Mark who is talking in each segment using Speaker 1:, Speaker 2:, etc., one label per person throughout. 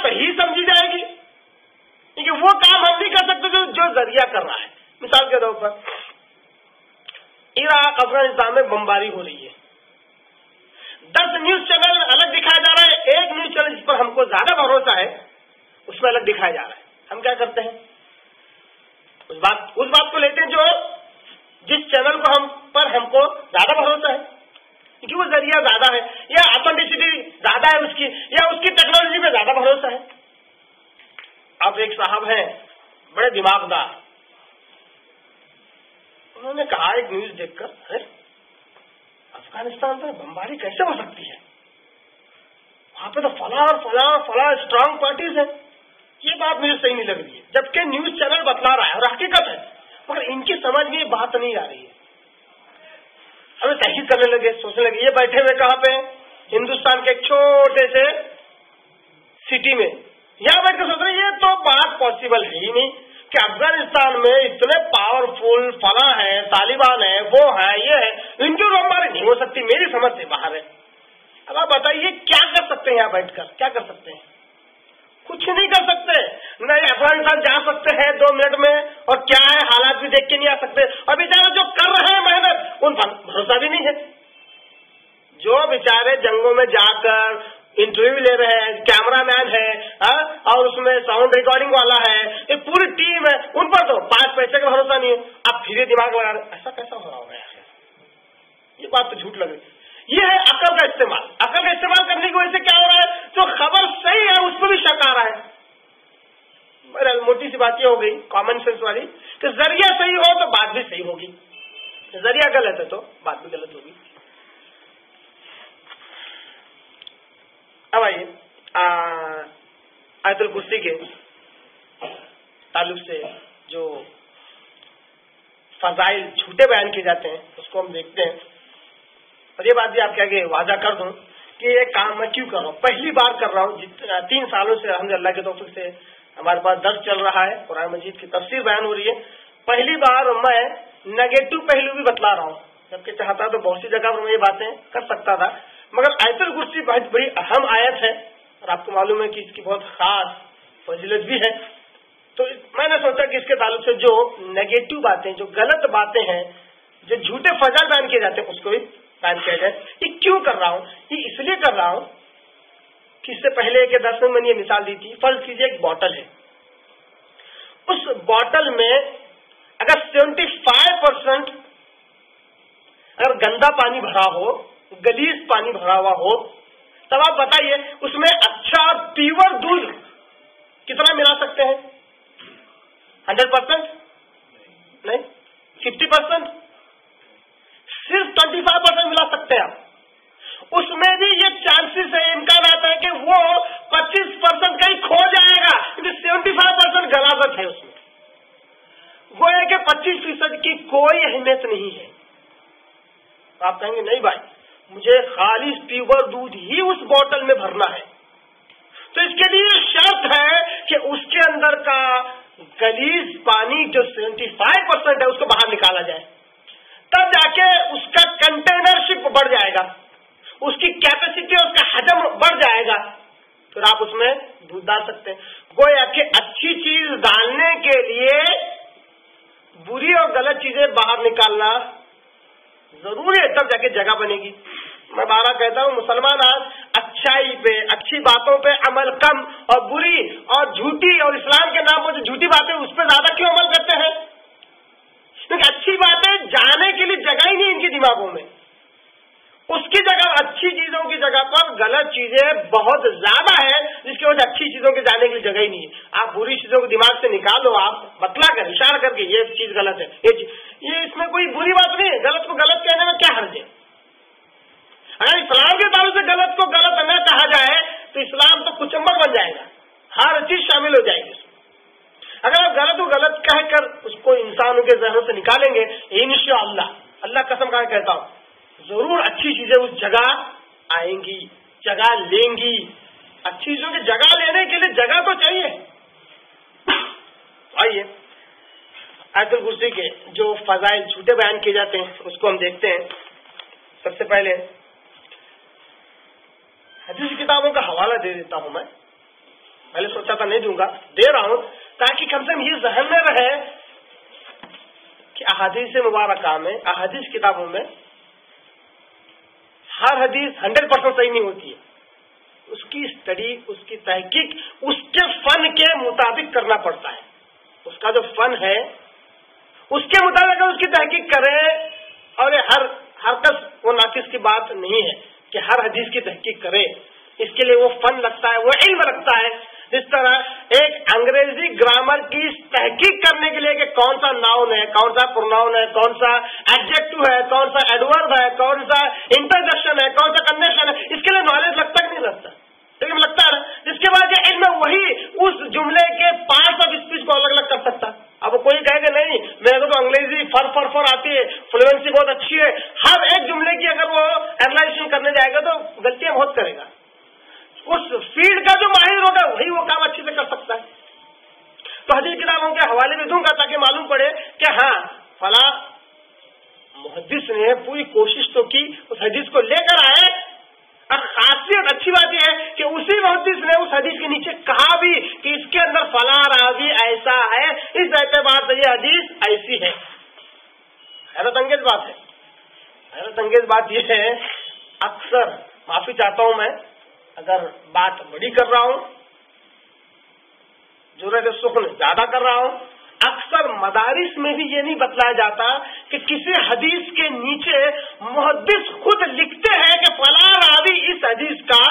Speaker 1: صحیح سمجھی جائے گی، کیونکہ وہ کام ہم نہیں کر سکتے جو ذریعہ کر رہا ہے. مثال کے طور پر عراق افغانستان میں بمباری ہو رہی ہے، 10 نیوز چینل الگ دکھایا جا رہا ہے، ایک نیوز چینل جس پر ہم کو زیادہ بھروسہ ہے اس میں الگ دکھایا جا رہا ہے. ہم کیا کرتے ہیں؟ اس بات کو لیتے ہیں جو جس چینل کو ہم کو زیادہ بھروسہ ہے، کیونکہ وہ ذریعہ زیادہ ہے یا اتھینٹسٹی زیادہ ہے اس کی، یا اس کی ٹیکنالوجی میں زیادہ بھروسہ ہے. اب ایک صاحب ہیں بڑے دماغدار، انہوں نے کہا ایک نیوز دیکھ کر، ارے افغانستان میں بمباری کیسے ہو سکتی ہے؟ وہاں پہ تو فلاں اسٹرانگ پارٹیز ہیں. یہ بات مجھے صحیح نہیں لگ رہی ہے، جبکہ نیوز چینل بتلا رہا ہے اور حقیقت ہے، مگر ان کی سمجھ میں یہ بات نہیں آ رہی ہے. ہمیں تحقیق کرنے لگے، سوچنے لگے، یہ بیٹھے ہوئے کہاں پہ؟ ہندوستان کے ایک چھوٹے سے سٹی میں. یہاں بیٹھ کے سوچ رہے یہ تو بات پاسبل ہے ہی نہیں کہ افغانستان میں اتنے پاورفل فلاں ہیں، طالبان ہیں، وہ ہیں، یہ ہے، ان کی ہماری نہیں ہو سکتی، میری سمجھ سے باہر ہے. اب آپ بتائیے کیا کر سکتے ہیں؟ یہاں بیٹھ کر کیا کر سکتے ہیں؟ کچھ نہیں کر سکتے. نہیں افغانستان جا سکتے ہیں 2 منٹ میں، اور کیا ہے حالات بھی دیکھ کے نہیں آ سکتے. اور بیچارے جو کر رہے ہیں محنت ان پر بھروسہ بھی نہیں ہے. جو بیچارے جنگوں میں جا کر انٹرویو لے رہے ہیں، کیمرہ مین ہے اور اس میں ساؤنڈ ریکارڈنگ والا ہے، ایک پوری ٹیم ہے، ان پر تو 5 پیسے کا بھروسہ نہیں ہے. اب پھر یہ دماغ لگا رہے ایسا کیسا ہو رہا ہوگا یار؟ یہ بات تو جھوٹ لگ رہی. یہ ہے عقل کا استعمال. عقل کا استعمال کرنے کی وجہ سے کیا ہو رہا ہے؟ جو خبر صحیح ہے اس پہ بھی شک آ رہا ہے. موٹی سی بات یہ ہو گئی کامن سینس والی کہ ذریعہ صحیح ہو تو بات بھی صحیح ہوگی، ذریعہ غلط ہے تو بات بھی غلط ہوگی. اب آئیے آیت الکرسی کے تعلق سے جو فضائل جھوٹے بیان کیے جاتے ہیں اس کو ہم دیکھتے ہیں. اور یہ بات بھی آپ کے آگے واضح کر دوں کہ یہ کام میں کیوں کر رہا ہوں. پہلی بار کر رہا ہوں، 3 سالوں سے الحمدللہ کے توفیق سے ہمارے پاس درس چل رہا ہے، قرآن مجید کی تفسیر بیان ہو رہی ہے. پہلی بار میں نیگیٹو پہلو بھی بتلا رہا ہوں، جبکہ چاہتا تو بہت سی جگہ پر میں یہ باتیں کر سکتا تھا، مگر آیت الکرسی بہت بڑی اہم آیت ہے اور آپ کو معلوم ہے کہ اس کی بہت خاص فضیلت بھی ہے. تو میں نے سوچا کہ اس کے تعلق سے جو نیگیٹو باتیں، جو غلط باتیں ہیں، جو جھوٹے فضائل بیان کیے جاتے ہیں اس کو بھی بیان کیا جائے. یہ کیوں کر رہا ہوں؟ یہ اس لیے کر رہا ہوں کہ اس سے پہلے کے درس میں نے یہ مثال دی تھی. فرض کیجیے ایک بوتل ہے، اس بوتل میں اگر 75% اگر گندا پانی بھرا ہو، گلیز پانی بھرا ہوا ہو، تب آپ بتائیے اس میں اچھا پیور دودھ کتنا ملا سکتے ہیں؟ 100%؟ نہیں، 50%؟ صرف 25% ملا سکتے ہیں آپ. اس میں بھی یہ چانسز ہے، امکانات ہے کہ وہ 25% کہیں کھو جائے گا، کیونکہ 75% غلاظت ہے اس میں. گویا کہ 25% کی کوئی اہمیت نہیں ہے. آپ کہیں گے نہیں بھائی مجھے خالص پیور دودھ ہی اس بوتل میں بھرنا ہے، تو اس کے لیے شرط ہے کہ اس کے اندر کا گلیز پانی جو 75% ہے اس کو باہر نکالا جائے، تب جا کے اس کا کنٹینرشپ بڑھ جائے گا، اس کی کیپیسٹی، اس کا حجم بڑھ جائے گا، پھر آپ اس میں دودھ ڈال سکتے ہیں. گویا کہ اچھی چیز ڈالنے کے لیے بری اور غلط چیزیں باہر نکالنا ضروری ہے، تب جا کے جگہ بنے گی. میں بارہ کہتا ہوں مسلمان آج اچھائی پہ، اچھی باتوں پہ عمل کم اور بری اور جھوٹی اور اسلام کے نام پر جو جھوٹی باتیں اس پہ زیادہ کیوں عمل کرتے ہیں؟ کیونکہ اچھی باتیں جانے کے لیے جگہ ہی نہیں ان کے دماغوں میں. اس کی جگہ اچھی چیزوں کی جگہ پر غلط چیزیں بہت زیادہ ہیں، جس کی وجہ سے اچھی چیزوں کے جانے کے لیے جگہ ہی نہیں ہے. آپ بری چیزوں کو دماغ سے نکالو، آپ بتلا کر اشارہ کر کے یہ چیز غلط ہے، یہ اس میں کوئی بری بات نہیں ہے. غلط کو غلط کہنے میں کیا حرج ہے؟ اگر اسلام کے تعلق سے غلط کو غلط نہ کہا جائے تو اسلام تو کچمبر بن جائے گا، ہر چیز شامل ہو جائے گی. اگر آپ غلط کو غلط کہہ کر اس کو انسانوں کے ذہنوں سے نکالیں گے، انشاءاللہ اللہ قسم کا کہتا ہوں ضرور اچھی چیزیں اس جگہ آئیں گی، جگہ لیں گی. اچھی چیزوں کی جگہ لینے کے لیے جگہ تو چاہیے. آئیے آیت الکرسی کے جو فضائل جھوٹے بیان کیے جاتے ہیں اس کو ہم دیکھتے ہیں. سب سے پہلے حدیث کتابوں کا حوالہ دے دیتا ہوں. میں موقع نہیں دوں گا, دے رہا ہوں تاکہ کم سے کم یہ ذہن میں رہے کہ احادیث مبارکہ میں, احادیث کتابوں میں ہر حدیث 100% صحیح نہیں ہوتی ہے. اس کی اسٹڈی, اس کی تحقیق اس کے فن کے مطابق کرنا پڑتا ہے. اس کا جو فن ہے اس کے مطابق اس کی تحقیق کرے. اور ہر کس وہ ناقص کی بات نہیں ہے کہ ہر حدیث کی تحقیق کرے. اس کے لیے وہ فن لگتا ہے, وہ علم لگتا ہے. جس طرح ایک انگریزی گرامر کی تحقیق کرنے کے لیے کہ کون سا ناؤن ہے, کون سا پروناؤن ہے, کون سا ایڈجیکٹو ہے, کون سا ایڈورب ہے, کون سا انٹرجیکشن ہے, کون سا کنڈیشن ہے, اس کے لیے نالج لگتا کہ نہیں لگتا؟ لیکن لگتا ہے. جس کے بعد یہ علم وہی اس جملے کے پارٹس آف اسپیچ کو الگ الگ کر سکتا. اب کوئی کہے کہ نہیں میرے کو تو انگریزی فر آتی ہے, فلوئنسی بہت اچھی ہے, ہر ایک جملے کی اگر وہ اینالائزیشن کرنے جائے گا تو غلطیاں بہت کرے گا. اس فیلڈ کا جو ماہر ہوگا وہی وہ کام اچھے سے کر سکتا ہے. تو حدیث کتابوں کے حوالے میں دوں گا تاکہ معلوم پڑے کہ ہاں فلاں محدث نے پوری کوشش تو کی, اس حدیث کو لے کر آئے. اور خاصیت اچھی بات یہ ہے کہ اسی محدث نے اس حدیث کے نیچے کہا بھی کہ اس کے اندر فلاں راوی ایسا ہے, اس اعتبار سے یہ حدیث ایسی ہے. حیرت انگیز بات ہے. حیرت انگیز بات یہ ہے, اکثر معافی چاہتا ہوں میں اگر بات بڑی کر رہا ہوں, جرأت سخن زیادہ کر رہا ہوں, اکثر مدارس میں بھی یہ نہیں بتلایا جاتا کہ کسی حدیث کے نیچے محدث خود لکھتے ہیں کہ فلاں راوی اس حدیث کا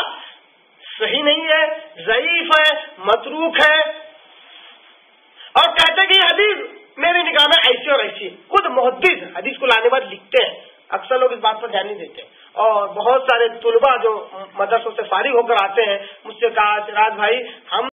Speaker 1: صحیح نہیں ہے, ضعیف ہے, متروک ہے, اور کہتے کہ یہ حدیث میری نگاہ میں ایسی اور ایسی. خود محدث حدیث کو لانے بعد لکھتے ہیں. اکثر لوگ اس بات پر دھیان نہیں دیتے. اور بہت سارے طلباء جو مدرسوں سے فارغ ہو کر آتے ہیں مجھ سے کہا سراج بھائی ہم